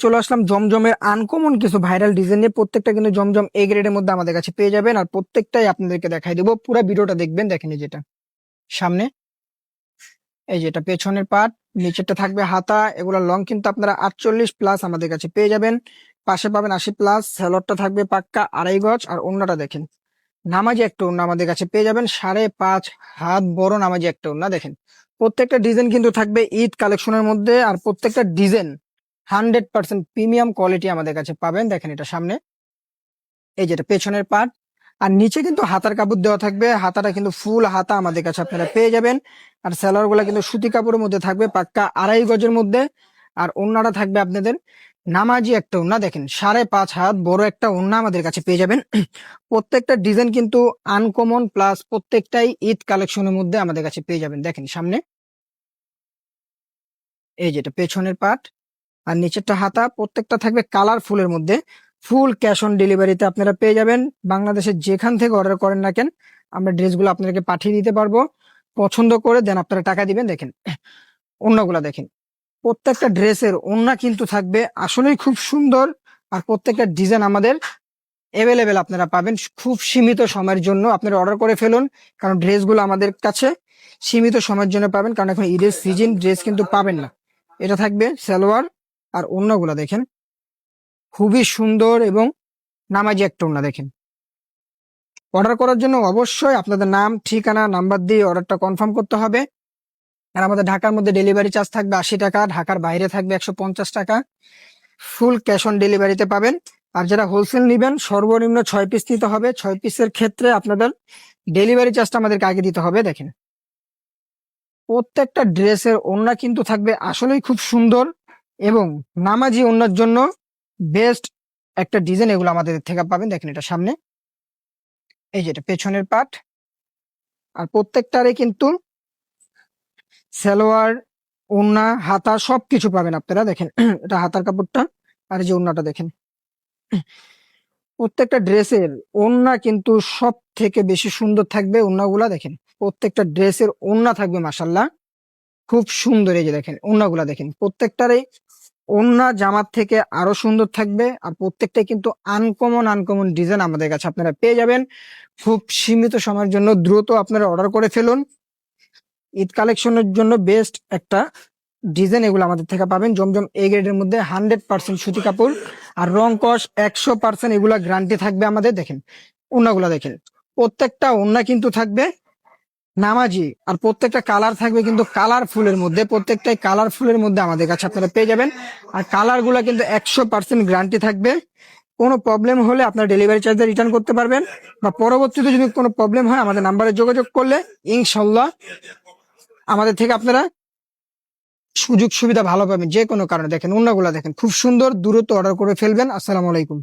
চলে আসলাম জমজমের আনকমন কিছু ভাইরাল ডিজাইন নিয়ে। প্রত্যেকটা কিন্তু জমজম এ গ্রেডের মধ্যে আমাদের কাছে পেয়ে যাবেন, আর প্রত্যেকটাই আপনাদেরকে দেখাই দেবো। পুরো ভিডিওটা দেখবেন। দেখেন এই যেটা সামনে, এই যেটা পেছনের পার্ট, নিচেরটা থাকবে হাতা। এগুলা লং কিন্তু আপনারা 48+ আমাদের কাছে পেয়ে যাবেন। পাশে পাবেন 80+। স্যালোয়ারটা থাকবে পাক্কা 2.5 গজ। আর ওড়নাটা দেখেন, নামাজি একটা ওড়না আমাদের কাছে পেয়ে যাবেন। 5.5 হাত বড় নামাজি একটা ওড়না। দেখেন প্রত্যেকটা ডিজাইন কিন্তু থাকবে ঈদ কালেকশনের মধ্যে, আর প্রত্যেকটা ডিজাইন 100% প্রিমিয়াম কোয়ালিটি আমাদের কাছে পাবেন। দেখেন এটা সামনে, এই যেটা পেছনের পার্ট। আর নিচে কিন্তু হাতার কাপড় দেওয়া থাকবে, হাতাটা কিন্তু ফুল হাতা আমাদের কাছে আপনারা পেয়ে যাবেন। আর সেলার গুলা কিন্তু সুতি কাপড়ের মধ্যে থাকবে পাক্কা 2.5 গজের মধ্যে। আর ওড়নাটা থাকবে আপনাদের নামাজি একটা ওড়না। দেখেন 5.5 হাত বড় একটা ওড়না আমাদের কাছে পেয়ে যাবেন। প্রত্যেকটা ডিজাইন কিন্তু আনকমন, প্লাস প্রত্যেকটাই ঈদ কালেকশনের মধ্যে আমাদের কাছে পেয়ে যাবেন। দেখেন সামনে, এই যেটা পেছনের পার্ট। আর নিচেরটা হাতা। প্রত্যেকটা থাকবে কালারফুলের মধ্যে। ফুল ক্যাশ অন ডেলিভারিতে আপনারা পেয়ে যাবেন। বাংলাদেশের যেখান থেকে অর্ডার করেন না কেন, আমরা ড্রেসগুলো আপনাদেরকে পাঠিয়ে দিতে পারবো। পছন্দ করে দেন আপনারা টাকা দিবেন। দেখেন ওড়নাগুলা দেখেন, প্রত্যেকটা ড্রেসের ওড়না কিন্তু থাকবে আসলেই খুব সুন্দর। আর প্রত্যেকটা ডিজাইন আমাদের অ্যাভেলেবেল আপনারা পাবেন খুব সীমিত সময়ের জন্য। আপনারা অর্ডার করে ফেলুন, কারণ ড্রেসগুলো আমাদের কাছে সীমিত সময়ের জন্য পাবেন, কারণ এখন ঈদের সিজন, ড্রেস কিন্তু পাবেন না। এটা থাকবে সালোয়ার। আর ওড়নাগুলা দেখেন খুবই সুন্দর এবং নামাজি একটা ওড়না। দেখেন অর্ডার করার জন্য অবশ্যই আপনাদের নাম, ঠিকানা, নাম্বার দিয়ে অর্ডারটা কনফার্ম করতে হবে। আর আমাদের ঢাকার মধ্যে ডেলিভারি চার্জ থাকবে 80 টাকা, ঢাকার বাইরে থাকবে 150 টাকা। ফুল ক্যাশ অন ডেলিভারিতে পাবেন। আর যারা হোলসেল নিবেন সর্বনিম্ন 6 পিস নিতে হবে। 6 পিসের ক্ষেত্রে আপনাদের ডেলিভারি চার্জটা আমাদেরকে আগে দিতে হবে। দেখেন প্রত্যেকটা ড্রেসের ওড়না কিন্তু থাকবে আসলেই খুব সুন্দর এবং নামাজি ওড়নার জন্য বেস্ট একটা ডিজাইন এগুলো আমাদের থেকে পাবেন। দেখেন এটা সামনে, এই যেটা পেছনের পার্ট। আর প্রত্যেকটারে কিন্তু সালোয়ার, ওড়না, হাতা সবকিছু পাবেন আপনারা। দেখেন এটা হাতার কাপড়টা। আর এই যে ওড়নাটা দেখেন, প্রত্যেকটা ড্রেসের ওড়না কিন্তু সব থেকে বেশি সুন্দর থাকবে। ওড়নাগুলা দেখেন, প্রত্যেকটা ড্রেসের ওড়না থাকবে মাসাল্লাহ খুব সুন্দর। এই যে দেখেন ওড়নাগুলা দেখেন, প্রত্যেকটারই ওড়না জামার থেকে আরো সুন্দর থাকবে। আর প্রত্যেকটাই কিন্তু আনকমন আনকমন ডিজাইন আমাদের কাছে আপনারা পেয়ে যাবেন খুব সীমিত সময়ের জন্য। দ্রুত আপনারা অর্ডার করে ফেলুন। ঈদ কালেকশনের জন্য বেস্ট একটা ডিজাইন এগুলো আমাদের থেকে পাবেন। জমজম এ গ্রেডের মধ্যে 100% সুতি কাপড়। আর রং কস 100% এগুলা গ্যারান্টি থাকবে আমাদের। দেখেন ওড়নাগুলা দেখেন, প্রত্যেকটা ওড়না কিন্তু থাকবে নামাজি। আর প্রত্যেকটা কালার থাকবে কিন্তু কালারফুলের মধ্যে। প্রত্যেকটাই কালারফুলের মধ্যে আমাদের কাছে আপনারা পেয়ে যাবেন। আর কালার গুলা কিন্তু 100% গ্যারান্টি থাকবে। কোনো প্রবলেম হলে আপনারা ডেলিভারি চার্জে রিটার্ন করতে পারবেন, বা পরবর্তীতে যদি কোনো প্রবলেম হয় আমাদের নাম্বারে যোগাযোগ করলে ইনশাল্লাহ আমাদের থেকে আপনারা সুযোগ সুবিধা ভালো পাবেন যে কোনো কারণে। দেখেন ওড়নাগুলা দেখেন খুব সুন্দর। দ্রুত অর্ডার করে ফেলবেন। আসসালামু আলাইকুম।